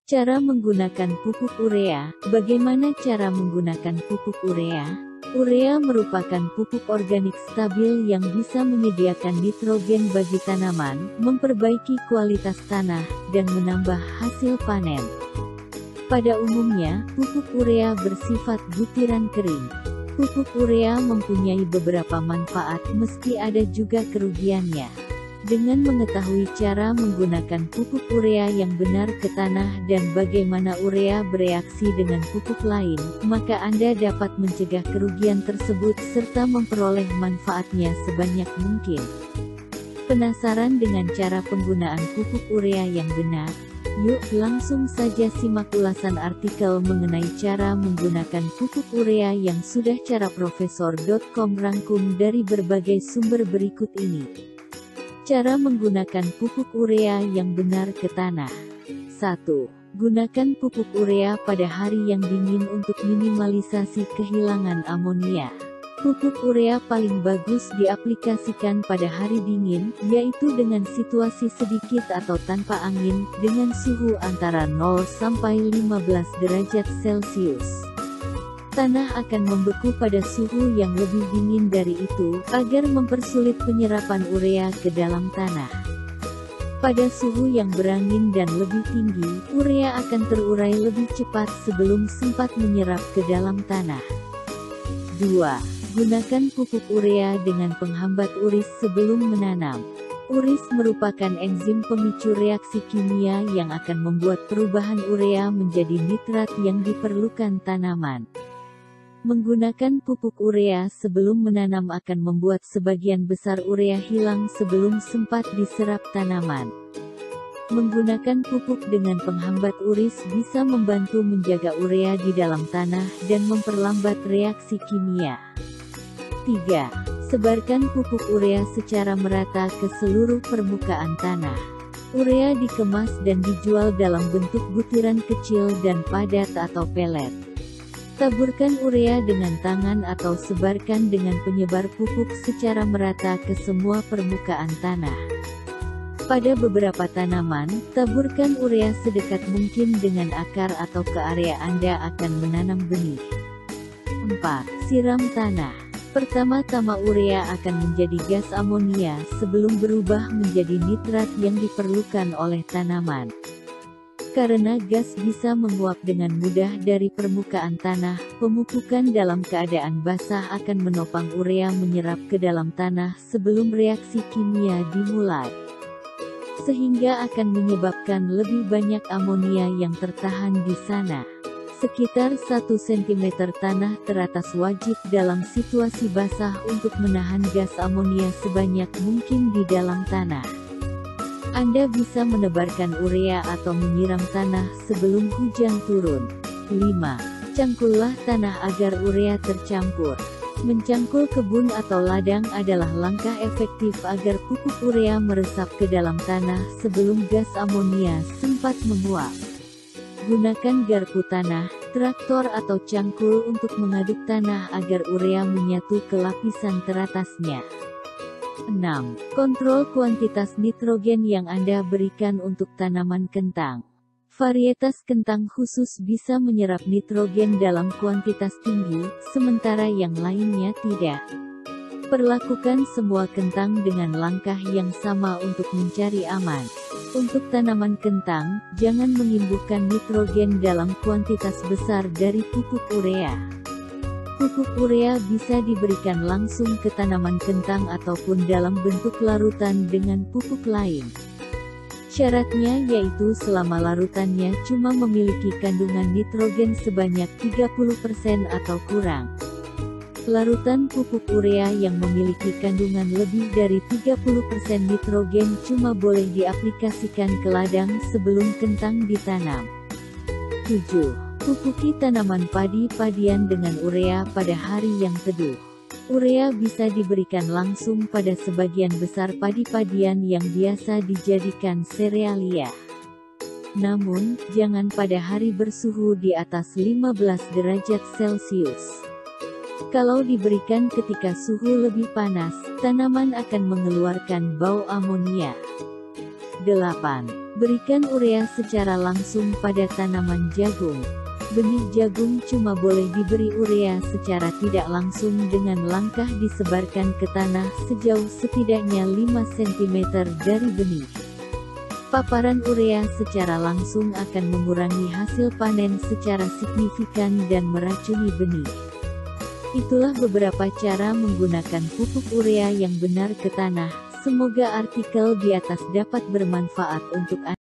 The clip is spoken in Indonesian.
Cara menggunakan pupuk urea. Bagaimana cara menggunakan pupuk urea? Urea merupakan pupuk organik stabil yang bisa menyediakan nitrogen bagi tanaman, memperbaiki kualitas tanah, dan menambah hasil panen. Pada umumnya, pupuk urea bersifat butiran kering. Pupuk urea mempunyai beberapa manfaat meski ada juga kerugiannya. Dengan mengetahui cara menggunakan pupuk urea yang benar ke tanah dan bagaimana urea bereaksi dengan pupuk lain, maka Anda dapat mencegah kerugian tersebut serta memperoleh manfaatnya sebanyak mungkin. Penasaran dengan cara penggunaan pupuk urea yang benar? Yuk langsung saja simak ulasan artikel mengenai cara menggunakan pupuk urea yang sudah caraprofesor.com rangkum dari berbagai sumber berikut ini. Cara menggunakan pupuk urea yang benar ke tanah. 1. Gunakan pupuk urea pada hari yang dingin untuk minimalisasi kehilangan amonia. Pupuk urea paling bagus diaplikasikan pada hari dingin, yaitu dengan situasi sedikit atau tanpa angin, dengan suhu antara 0 sampai 15 derajat Celcius. Tanah akan membeku pada suhu yang lebih dingin dari itu, agar mempersulit penyerapan urea ke dalam tanah. Pada suhu yang berangin dan lebih tinggi, urea akan terurai lebih cepat sebelum sempat menyerap ke dalam tanah. 2. Gunakan pupuk urea dengan penghambat uris sebelum menanam. Uris merupakan enzim pemicu reaksi kimia yang akan membuat perubahan urea menjadi nitrat yang diperlukan tanaman. Menggunakan pupuk urea sebelum menanam akan membuat sebagian besar urea hilang sebelum sempat diserap tanaman. Menggunakan pupuk dengan penghambat uris bisa membantu menjaga urea di dalam tanah dan memperlambat reaksi kimia. 3. Sebarkan pupuk urea secara merata ke seluruh permukaan tanah. Urea dikemas dan dijual dalam bentuk butiran kecil dan padat atau pelet. Taburkan urea dengan tangan atau sebarkan dengan penyebar pupuk secara merata ke semua permukaan tanah. Pada beberapa tanaman, taburkan urea sedekat mungkin dengan akar atau ke area Anda akan menanam benih. 4. Siram tanah. Pertama-tama urea akan menjadi gas amonia sebelum berubah menjadi nitrat yang diperlukan oleh tanaman. Karena gas bisa menguap dengan mudah dari permukaan tanah, pemupukan dalam keadaan basah akan menopang urea menyerap ke dalam tanah sebelum reaksi kimia dimulai. Sehingga akan menyebabkan lebih banyak amonia yang tertahan di sana. Sekitar 1 cm tanah teratas wajib dalam situasi basah untuk menahan gas amonia sebanyak mungkin di dalam tanah. Anda bisa menebarkan urea atau menyiram tanah sebelum hujan turun. 5. Cangkullah tanah agar urea tercampur. Mencangkul kebun atau ladang adalah langkah efektif agar pupuk urea meresap ke dalam tanah sebelum gas amonia sempat menguap. Gunakan garpu tanah, traktor atau cangkul untuk mengaduk tanah agar urea menyatu ke lapisan teratasnya. 6. Kontrol kuantitas nitrogen yang Anda berikan untuk tanaman kentang. Varietas kentang khusus bisa menyerap nitrogen dalam kuantitas tinggi, sementara yang lainnya tidak. Perlakukan semua kentang dengan langkah yang sama untuk mencari aman. Untuk tanaman kentang, jangan menimbulkan nitrogen dalam kuantitas besar dari pupuk urea. Pupuk urea bisa diberikan langsung ke tanaman kentang ataupun dalam bentuk larutan dengan pupuk lain. Syaratnya yaitu selama larutannya cuma memiliki kandungan nitrogen sebanyak 30% atau kurang. Larutan pupuk urea yang memiliki kandungan lebih dari 30% nitrogen cuma boleh diaplikasikan ke ladang sebelum kentang ditanam. 7. Pupuki tanaman padi-padian dengan urea pada hari yang teduh. Urea bisa diberikan langsung pada sebagian besar padi-padian yang biasa dijadikan serealia. Namun, jangan pada hari bersuhu di atas 15 derajat Celcius. Kalau diberikan ketika suhu lebih panas, tanaman akan mengeluarkan bau amonia. 8. Berikan urea secara langsung pada tanaman jagung. Benih jagung cuma boleh diberi urea secara tidak langsung dengan langkah disebarkan ke tanah sejauh setidaknya 5 cm dari benih. Paparan urea secara langsung akan mengurangi hasil panen secara signifikan dan meracuni benih. Itulah beberapa cara menggunakan pupuk urea yang benar ke tanah. Semoga artikel di atas dapat bermanfaat untuk Anda.